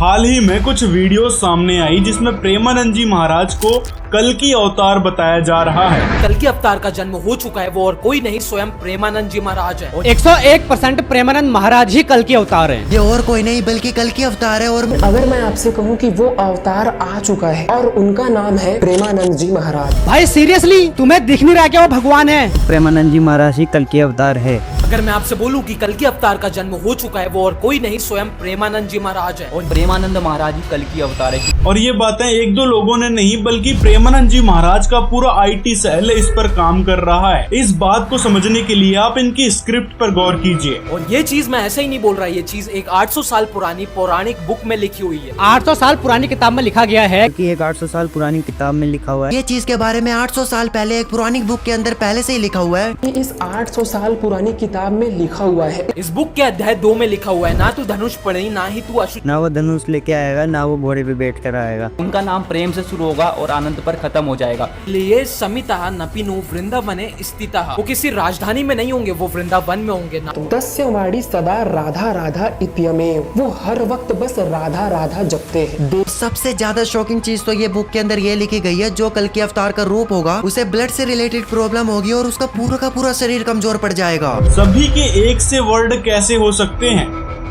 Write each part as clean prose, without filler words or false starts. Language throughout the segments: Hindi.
हाल ही में कुछ वीडियो सामने आई जिसमें प्रेमानंद जी महाराज को कल्कि अवतार बताया जा रहा है। कल्कि अवतार का जन्म हो चुका है, वो और कोई नहीं स्वयं प्रेमानंद जी महाराज है। 101% प्रेमानंद महाराज ही कल्कि अवतार हैं। ये और कोई नहीं बल्कि कल्कि अवतार है। और अगर मैं आपसे कहूँ कि वो अवतार आ चुका है और उनका नाम है प्रेमानंद जी महाराज। भाई सीरियसली तुम्हें दिख नहीं रहा क्या वो भगवान है? प्रेमानंद जी महाराज ही कल्कि अवतार है। अगर मैं आपसे बोलूं कि कल्कि अवतार का जन्म हो चुका है, वो और कोई नहीं स्वयं प्रेमानंद जी महाराज है। और प्रेमानंद महाराज ही कल्कि अवतार है। और ये बातें एक दो लोगों ने नहीं बल्कि प्रेमानंद जी महाराज का पूरा IT सेल इस पर काम कर रहा है। इस बात को समझने के लिए आप इनकी स्क्रिप्ट पर गौर कीजिए। और ये चीज मैं ऐसे ही नहीं बोल रहा, ये चीज एक 800 साल पुरानी पौराणिक बुक में लिखी हुई है। 800 साल पुरानी किताब में लिखा गया है कि एक 800 साल पुरानी किताब में लिखा हुआ है। ये चीज के बारे में 800 साल पहले एक पुरानी बुक के अंदर पहले से ही लिखा हुआ है। इस 800 साल पुरानी किताब में लिखा हुआ है। इस बुक के अध्याय 2 में लिखा हुआ है, ना तू धनुष पढ़ी ना ही तू अश्व। ना वो धनुष लेके आएगा, ना वो घोड़े पे बैठ कर आएगा। उनका नाम प्रेम से शुरू होगा और आनंद पर खत्म हो जाएगा। लिए समिता नपिनु वृंदावने स्थितः। वो किसी राजधानी में नहीं होंगे, वो वृंदावन में होंगे ना। दस्यवाणी सदा राधा राधा इत्यमेव। वो हर वक्त बस राधा राधा जपते हैं। सबसे ज्यादा शॉकिंग चीज तो ये बुक के अंदर ये लिखी गई है, जो कल्कि अवतार का रूप होगा उसे ब्लड से रिलेटेड प्रॉब्लम होगी और उसका पूरा का पूरा शरीर कमजोर पड़ जाएगा। सभी के एक से वर्ड कैसे हो सकते हैं?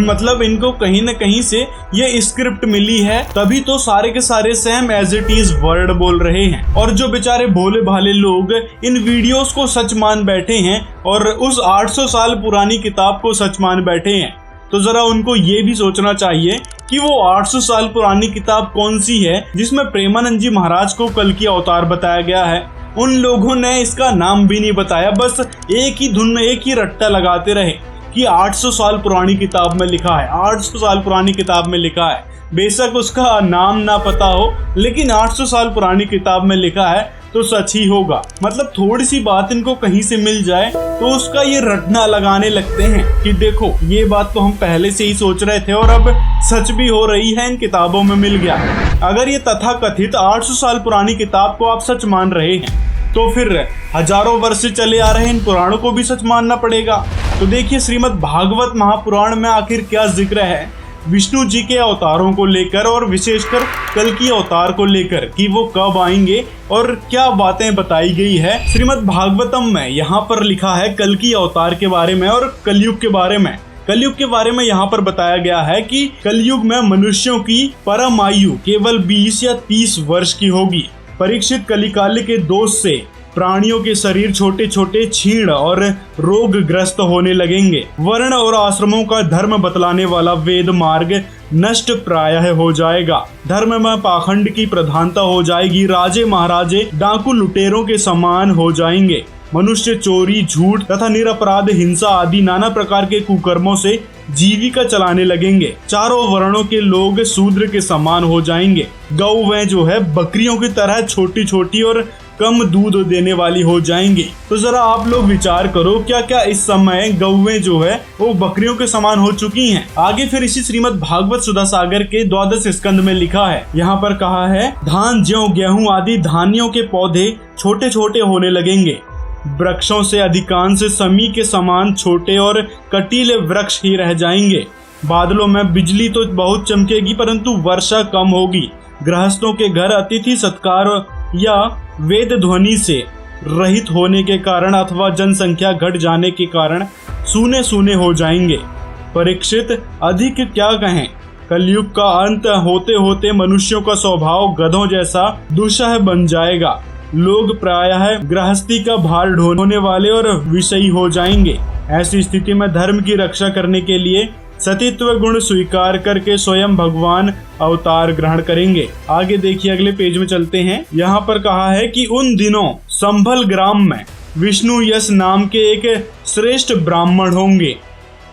मतलब इनको कहीं न कहीं से ये स्क्रिप्ट मिली है, तभी तो सारे के सारे same as it is word बोल रहे हैं। और जो बेचारे भोले भाले लोग इन वीडियोस को सच मान बैठे हैं और उस 800 साल पुरानी किताब को सच मान बैठे हैं, तो जरा उनको ये भी सोचना चाहिए कि वो 800 साल पुरानी किताब कौन सी है जिसमें प्रेमानंद जी महाराज को कल्कि अवतार बताया गया है। उन लोगों ने इसका नाम भी नहीं बताया, बस एक ही धुन में एक ही रट्टा लगाते रहे कि 800 साल पुरानी किताब में लिखा है, 800 साल पुरानी किताब में लिखा है। बेशक उसका नाम ना पता हो, लेकिन 800 साल पुरानी किताब में लिखा है तो सच ही होगा। मतलब थोड़ी सी बात इनको कहीं से मिल जाए तो उसका ये रटना लगाने लगते हैं कि देखो ये बात तो हम पहले से ही सोच रहे थे और अब सच भी हो रही है, इन किताबों में मिल गया। अगर ये तथाकथित 800 साल पुरानी किताब को आप सच मान रहे हैं तो फिर हजारों वर्ष से चले आ रहे इन पुराणों को भी सच मानना पड़ेगा। तो देखिए श्रीमद् भागवत महापुराण में आखिर क्या जिक्र है विष्णु जी के अवतारों को लेकर और विशेषकर कल्कि अवतार को लेकर कि वो कब आएंगे और क्या बातें बताई गई है श्रीमद् भागवतम में। यहाँ पर लिखा है कल्कि अवतार के बारे में और कलयुग के बारे में। कलयुग के बारे में यहाँ पर बताया गया है कि कलयुग में मनुष्यों की परम आयु केवल 20 या 30 वर्ष की होगी। परीक्षित कलिकाल के दोष से प्राणियों के शरीर छोटे छोटे क्षीण और रोगग्रस्त होने लगेंगे। वर्ण और आश्रमों का धर्म बतलाने वाला वेद मार्ग नष्ट प्रायः हो जाएगा। धर्म में पाखंड की प्रधानता हो जाएगी। राजे महाराजे डाकू लुटेरों के समान हो जाएंगे। मनुष्य चोरी, झूठ तथा निरपराध हिंसा आदि नाना प्रकार के कुकर्मों से जीविका चलाने लगेंगे। चारों वर्णों के लोग शूद्र के समान हो जाएंगे। गौवें जो है बकरियों की तरह छोटी छोटी और कम दूध देने वाली हो जाएंगी। तो जरा आप लोग विचार करो क्या क्या इस समय गौवें जो है वो बकरियों के समान हो चुकी हैं। आगे फिर इसी श्रीमद् भागवत सुधा सागर के 12 स्कंद में लिखा है, यहाँ पर कहा है धान, ज्यों, गेहूं आदि धान्यों के पौधे छोटे छोटे होने लगेंगे। वृक्षों से अधिकांश समी के समान छोटे और कटीले वृक्ष ही रह जाएंगे। बादलों में बिजली तो बहुत चमकेगी परंतु वर्षा कम होगी। गृहस्थों के घर अतिथि सत्कार या वेद ध्वनि से रहित होने के कारण अथवा जनसंख्या घट जाने के कारण सूने सूने हो जाएंगे। परीक्षित अधिक क्या कहें, कलयुग का अंत होते होते मनुष्यों का स्वभाव गधों जैसा दुस्सह बन जाएगा। लोग प्रायः गृहस्थी का भार ढोने वाले और विषयी हो जाएंगे। ऐसी स्थिति में धर्म की रक्षा करने के लिए सतीत्व गुण स्वीकार करके स्वयं भगवान अवतार ग्रहण करेंगे। आगे देखिए अगले पेज में चलते हैं। यहाँ पर कहा है कि उन दिनों संभल ग्राम में विष्णु यश नाम के एक श्रेष्ठ ब्राह्मण होंगे।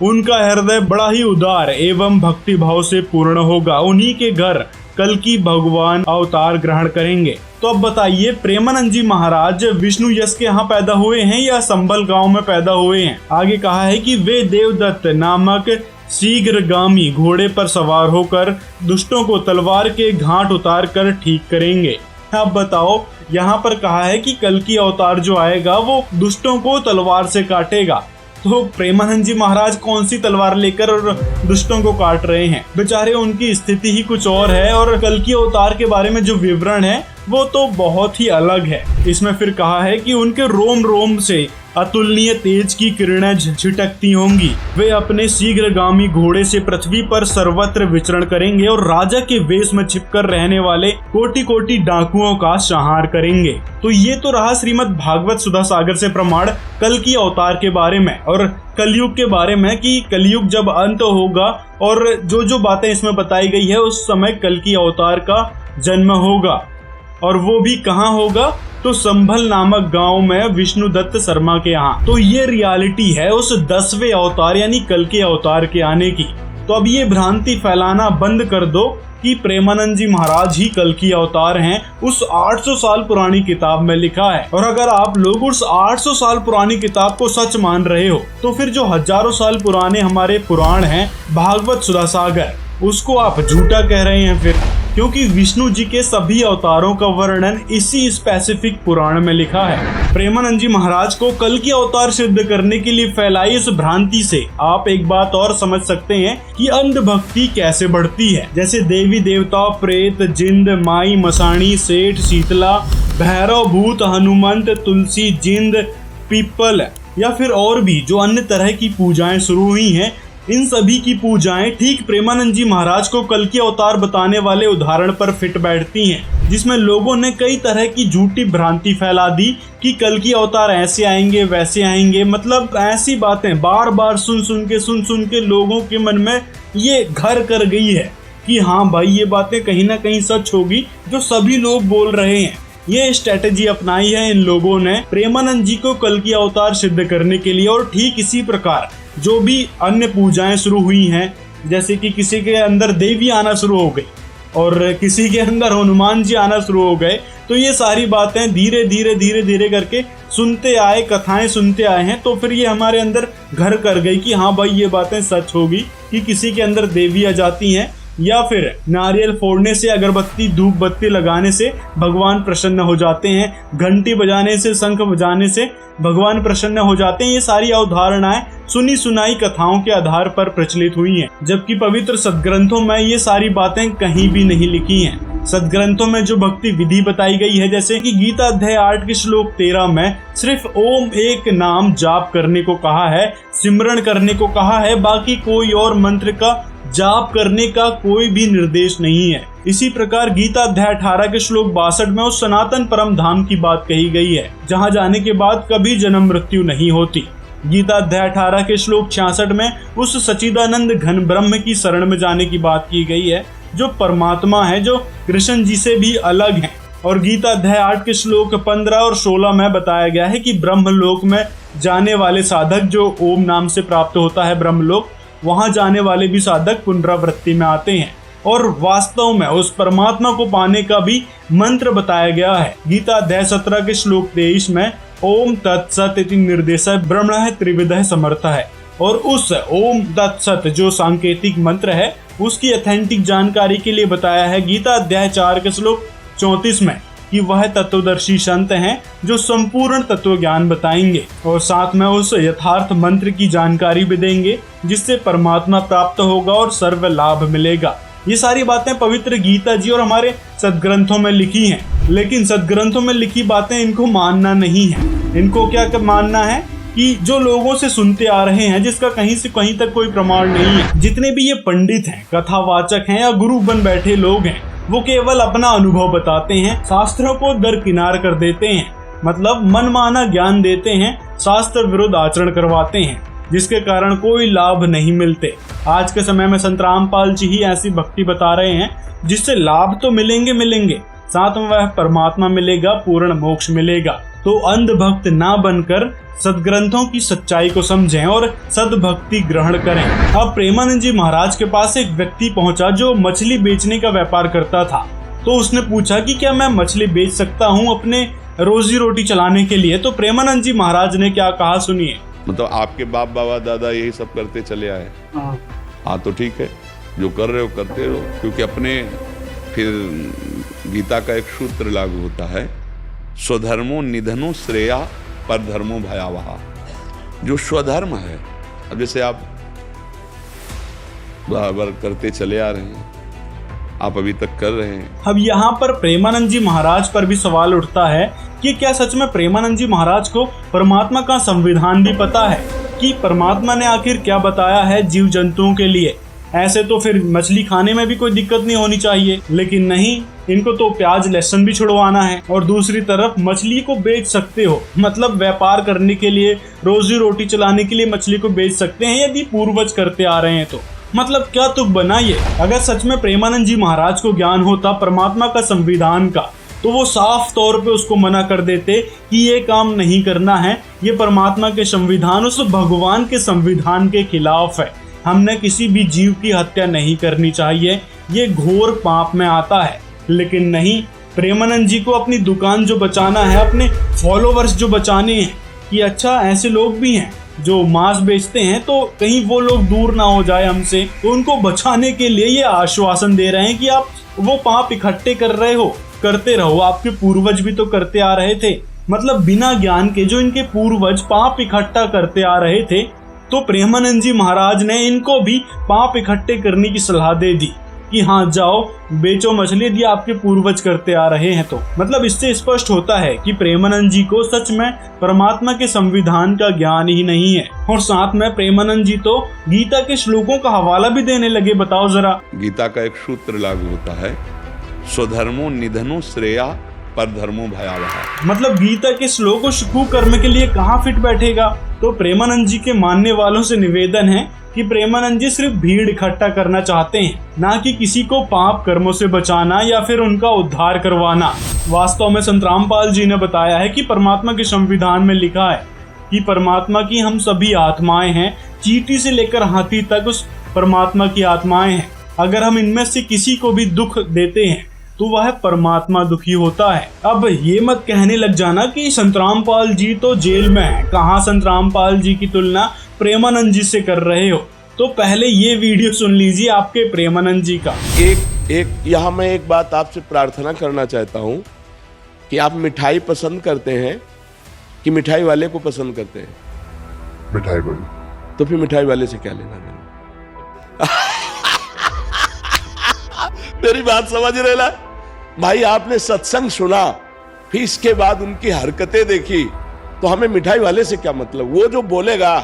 उनका हृदय बड़ा ही उदार एवं भक्ति भाव से पूर्ण होगा। उन्हीं के घर कल्कि भगवान अवतार ग्रहण करेंगे। तो अब बताइए प्रेमानंद जी महाराज विष्णु यश के यहाँ पैदा हुए हैं या संभल गांव में पैदा हुए हैं? आगे कहा है कि वे देवदत्त नामक शीघ्रगामी घोड़े पर सवार होकर दुष्टों को तलवार के घाट उतार कर ठीक करेंगे। अब बताओ यहाँ पर कहा है कि कल्कि अवतार जो आएगा वो दुष्टों को तलवार से काटेगा। तो प्रेमानंद जी महाराज कौन सी तलवार लेकर और दुष्टों को काट रहे हैं? बेचारे उनकी स्थिति ही कुछ और है और कल्कि अवतार के बारे में जो विवरण है वो तो बहुत ही अलग है। इसमें फिर कहा है कि उनके रोम रोम से अतुलनीय तेज की किरणें छिटकती होंगी। वे अपने शीघ्रगामी घोड़े से पृथ्वी पर सर्वत्र विचरण करेंगे और राजा के वेश में छिपकर रहने वाले कोटि कोटि डाकुओं का संहार करेंगे। तो ये तो रहा श्रीमद् भागवत सुधा सागर से प्रमाण कल्कि अवतार के बारे में और कलयुग के बारे में कि कलयुग जब अंत होगा और जो जो बातें इसमें बताई गई है उस समय कल्कि अवतार का जन्म होगा। और वो भी कहाँ होगा? तो संभल नामक गांव में विष्णुदत्त शर्मा के यहाँ। तो ये रियलिटी है उस 10वें अवतार यानी कल्कि अवतार के आने की। तो अब ये भ्रांति फैलाना बंद कर दो कि प्रेमानंद जी महाराज ही कल्कि अवतार हैं। उस 800 साल पुरानी किताब में लिखा है। और अगर आप लोग उस 800 साल पुरानी किताब को सच मान रहे हो तो फिर जो हजारों साल पुराने हमारे पुराण हैं भागवत सुधा सागर, उसको आप झूठा कह रहे हैं फिर, क्योंकि विष्णु जी के सभी अवतारों का वर्णन इसी स्पेसिफिक पुराण में लिखा है। प्रेमानंद जी महाराज को कल्कि अवतार सिद्ध करने के लिए फैलाई इस भ्रांति से आप एक बात और समझ सकते हैं कि अंधभक्ति कैसे बढ़ती है। जैसे देवी देवता, प्रेत, जिंद, माई, मसाणी, सेठ, शीतला, भैरव, भूत, हनुमंत, तुलसी, जिंद, पीपल या फिर और भी जो अन्य तरह की पूजाएं शुरू हुई हैं, इन सभी की पूजाएं ठीक प्रेमानंद जी महाराज को कल्कि अवतार बताने वाले उदाहरण पर फिट बैठती हैं, जिसमें लोगों ने कई तरह की झूठी भ्रांति फैला दी कि कल्कि अवतार ऐसे आएंगे वैसे आएंगे। मतलब ऐसी बातें बार बार सुन सुन के लोगों के मन में ये घर कर गई है कि हाँ भाई ये बातें कहीं ना कहीं सच होगी जो सभी लोग बोल रहे हैं। ये स्ट्रेटेजी अपनाई है इन लोगों ने प्रेमानंद जी को कल्कि अवतार सिद्ध करने के लिए। और ठीक इसी प्रकार जो भी अन्य पूजाएं शुरू हुई हैं, जैसे कि किसी के अंदर देवी आना शुरू हो गई और किसी के अंदर हनुमान जी आना शुरू हो गए, तो ये सारी बातें धीरे धीरे करके सुनते आए, कथाएं सुनते आए हैं। तो फिर ये हमारे अंदर घर कर गई कि हाँ भाई ये बातें सच होगी कि किसी के अंदर देवी आ जाती हैं या फिर नारियल फोड़ने से, अगरबत्ती धूप बत्ती लगाने से भगवान प्रसन्न हो जाते हैं, घंटी बजाने से, शंख बजाने से भगवान प्रसन्न हो जाते हैं। ये सारी अवधारणाएं सुनी सुनाई कथाओं के आधार पर प्रचलित हुई हैं, जबकि पवित्र सदग्रंथों में ये सारी बातें कहीं भी नहीं लिखी हैं। सदग्रंथों में जो भक्ति विधि बताई गई है, जैसे कि गीता अध्याय 8 के श्लोक 13 में सिर्फ ओम एक नाम जाप करने को कहा है, सिमरण करने को कहा है, बाकी कोई और मंत्र का जाप करने का कोई भी निर्देश नहीं है। इसी प्रकार गीता अध्याय 18 के श्लोक 62 में उस सनातन परम धाम की बात कही गई है जहां जाने के बाद कभी जन्म मृत्यु नहीं होती। गीता अध्याय 18 के श्लोक 66 में उस सच्चिदानंद घन ब्रह्म की शरण में जाने की बात की गई है जो परमात्मा है, जो कृष्ण जी से भी अलग है। और गीता अध्याय 8 के श्लोक 15 और 16 में बताया गया है कि ब्रह्मलोक में जाने वाले साधक, जो ओम नाम से प्राप्त होता है ब्रह्मलोक, वहां जाने वाले भी साधक पुनरावृत्ति में आते हैं और वास्तव में उस परमात्मा को पाने का भी मंत्र बताया गया है। गीता अध्याय 17 के श्लोक 23 में ओम तत्सत इति निर्देशः ब्रह्मणः त्रिविधः समर्थः है। और उस ओम तत्सत जो सांकेतिक मंत्र है उसकी ऑथेंटिक जानकारी के लिए बताया है गीता अध्याय 4 के श्लोक 34 में कि वह तत्वदर्शी संत हैं जो संपूर्ण तत्व ज्ञान बताएंगे और साथ में उस यथार्थ मंत्र की जानकारी भी देंगे जिससे परमात्मा प्राप्त होगा और सर्व लाभ मिलेगा। ये सारी बातें पवित्र गीता जी और हमारे सदग्रंथों में लिखी हैं, लेकिन सदग्रंथों में लिखी बातें इनको मानना नहीं है। इनको क्या मानना है कि जो लोगों से सुनते आ रहे हैं, जिसका कहीं से कहीं तक कोई प्रमाण नहीं है। जितने भी ये पंडित हैं, कथावाचक हैं या गुरु बन बैठे लोग हैं, वो केवल अपना अनुभव बताते हैं, शास्त्रों को दरकिनार कर देते हैं, मतलब मनमाना ज्ञान देते हैं, शास्त्र विरुद्ध आचरण करवाते हैं, जिसके कारण कोई लाभ नहीं मिलते। आज के समय में संत रामपाल जी ही ऐसी भक्ति बता रहे हैं जिससे लाभ तो मिलेंगे, साथ में वह परमात्मा मिलेगा, पूर्ण मोक्ष मिलेगा। तो अंधभक्त ना बनकर सदग्रंथों की सच्चाई को समझें और सदभक्ति ग्रहण करें। अब प्रेमानंद जी महाराज के पास एक व्यक्ति पहुंचा जो मछली बेचने का व्यापार करता था। तो उसने पूछा कि क्या मैं मछली बेच सकता हूं अपने रोजी रोटी चलाने के लिए? तो प्रेमानंद जी महाराज ने क्या कहा, सुनिए। मतलब आपके बाप बाबा दादा यही सब करते चले आए। हाँ तो ठीक है, जो कर रहे हो करते रहो, क्योंकि अपने फिर गीता का एक सूत्र लागू होता है, स्वधर्मो निधनो श्रेया पर धर्मो भयावहा। जो स्वधर्म है, अब जैसे आप बराबर करते चले आ रहे हैं, आप अभी तक कर रहे हैं। अब यहाँ पर प्रेमानंद जी महाराज पर भी सवाल उठता है कि क्या सच में प्रेमानंद जी महाराज को परमात्मा का संविधान भी पता है कि परमात्मा ने आखिर क्या बताया है जीव जंतुओं के लिए। ऐसे तो फिर मछली खाने में भी कोई दिक्कत नहीं होनी चाहिए, लेकिन नहीं, इनको तो प्याज लहसुन भी छुड़वाना है और दूसरी तरफ मछली को बेच सकते हो, मतलब व्यापार करने के लिए, रोजी रोटी चलाने के लिए मछली को बेच सकते हैं यदि पूर्वज करते आ रहे हैं तो। मतलब क्या तुक बनाइए। अगर सच में प्रेमानंद जी महाराज को ज्ञान होता परमात्मा का संविधान का, तो वो साफ तौर पे उसको मना कर देते कि ये काम नहीं करना है, ये परमात्मा के संविधान, उस भगवान के संविधान के खिलाफ है। हमने किसी भी जीव की हत्या नहीं करनी चाहिए, ये घोर पाप में आता है। लेकिन नहीं, प्रेमानंद जी को अपनी दुकान जो बचाना है, अपने फॉलोवर्स जो बचाने हैं, कि अच्छा ऐसे लोग भी हैं जो मांस बेचते हैं तो कहीं वो लोग दूर ना हो जाए हमसे, तो उनको बचाने के लिए ये आश्वासन दे रहे हैं कि आप वो पाप इकट्ठे कर रहे हो, करते रहो, आपके पूर्वज भी तो करते आ रहे थे। मतलब बिना ज्ञान के जो इनके पूर्वज पाप इकट्ठा करते आ रहे थे, तो प्रेमानंद जी महाराज ने इनको भी पाप इकट्ठे करने की सलाह दे दी कि हाँ जाओ बेचो मछली, यदि आपके पूर्वज करते आ रहे हैं तो। मतलब इससे स्पष्ट होता है कि प्रेमानंद जी को सच में परमात्मा के संविधान का ज्ञान ही नहीं है। और साथ में प्रेमानंद जी तो गीता के श्लोकों का हवाला भी देने लगे। बताओ जरा। गीता का एक सूत्र लागू होता है, स्वधर्मो निधनो श्रेया परधर्मो भयावह। मतलब गीता के श्लोक शुकु कर्म के लिए कहाँ फिट बैठेगा। तो प्रेमानंद जी के मानने वालों से निवेदन है कि प्रेमानंद जी सिर्फ भीड़ इकट्ठा करना चाहते हैं, ना कि किसी को पाप कर्मों से बचाना या फिर उनका उद्धार करवाना। वास्तव में संत रामपाल जी ने बताया है कि परमात्मा के संविधान में लिखा है कि परमात्मा की हम सभी आत्माएं हैं, चींटी से लेकर हाथी तक उस परमात्मा की आत्माएं हैं। अगर हम इनमें से किसी को भी दुख देते हैं तो वह परमात्मा दुखी होता है। अब ये मत कहने लग जाना कि संत रामपाल जी तो जेल में है, कहाँ संत रामपाल जी की तुलना प्रेमानंद जी से कर रहे हो। तो पहले ये वीडियो सुन लीजिए आपके प्रेमानंद जी का। एक यहाँ मैं एक बात आपसे प्रार्थना करना चाहता हूँ कि आप मिठाई पसंद करते हैं कि मिठाई वाले को पसंद करते हैं? मिठाई वाले। तो फिर मिठाई वाले से क्या लेना देना? मेरी बात समझ रहे ना भाई? आपने सत्संग सुना, फिर इसके बाद उनकी हरकतें देखी, तो हमें मिठाई वाले से क्या मतलब? वो जो बोलेगा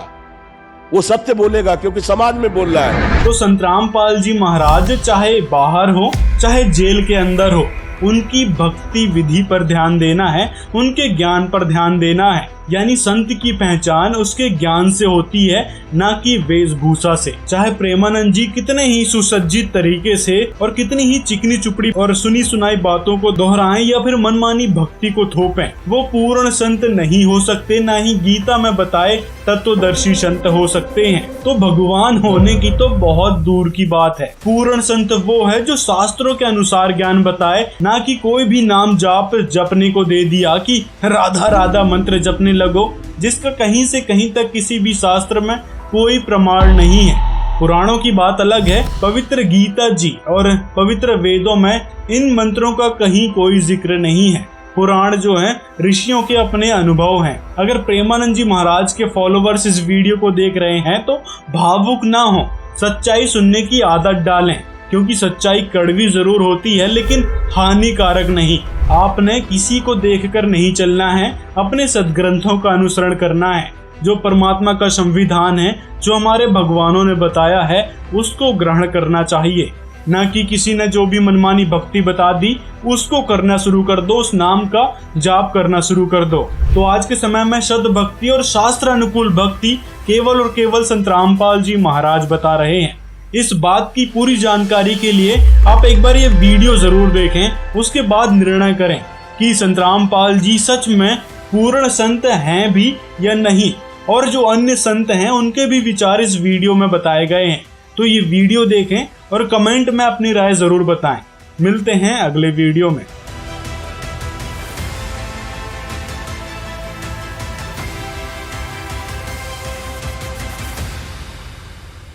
वो सत्य बोलेगा, क्योंकि समाज में बोल रहा है। तो संत रामपाल जी महाराज चाहे बाहर हो चाहे जेल के अंदर हो, उनकी भक्ति विधि पर ध्यान देना है, उनके ज्ञान पर ध्यान देना है। यानी संत की पहचान उसके ज्ञान से होती है, ना कि वेशभूषा से। चाहे प्रेमानंद जी कितने ही सुसज्जित तरीके से और कितनी ही चिकनी चुपड़ी और सुनी सुनाई बातों को दोहराएं या फिर मनमानी भक्ति को थोपें, वो पूर्ण संत नहीं हो सकते, ना ही गीता में बताए तत्वदर्शी संत हो सकते हैं। तो भगवान होने की तो बहुत दूर की बात है। पूर्ण संत वो है जो शास्त्रों के अनुसार ज्ञान बताए, ना कि कोई भी नाम जाप जपने को दे दिया कि राधा राधा मंत्र जपने लगो, जिसका कहीं से कहीं तक किसी भी शास्त्र में कोई प्रमाण नहीं है। पुराणों की बात अलग है, पवित्र गीता जी और पवित्र वेदों में इन मंत्रों का कहीं कोई जिक्र नहीं है। पुराण जो है ऋषियों के अपने अनुभव हैं। अगर प्रेमानंद जी महाराज के फॉलोवर्स इस वीडियो को देख रहे हैं तो भावुक ना हो, सच्चाई सुनने की आदत डालें, क्योंकि सच्चाई कड़वी जरूर होती है लेकिन हानिकारक नहीं। आपने किसी को देखकर नहीं चलना है, अपने सद्ग्रंथों का अनुसरण करना है। जो परमात्मा का संविधान है, जो हमारे भगवानों ने बताया है, उसको ग्रहण करना चाहिए, ना कि किसी ने जो भी मनमानी भक्ति बता दी उसको करना शुरू कर दो, उस नाम का जाप करना शुरू कर दो। तो आज के समय में शुद्ध भक्ति और शास्त्र अनुकूल भक्ति केवल और केवल संत रामपाल जी महाराज बता रहे हैं। इस बात की पूरी जानकारी के लिए आप एक बार ये वीडियो जरूर देखें, उसके बाद निर्णय करें कि संत रामपाल जी सच में पूर्ण संत हैं भी या नहीं, और जो अन्य संत हैं उनके भी विचार इस वीडियो में बताए गए हैं। तो ये वीडियो देखें और कमेंट में अपनी राय जरूर बताएं। मिलते हैं अगले वीडियो में।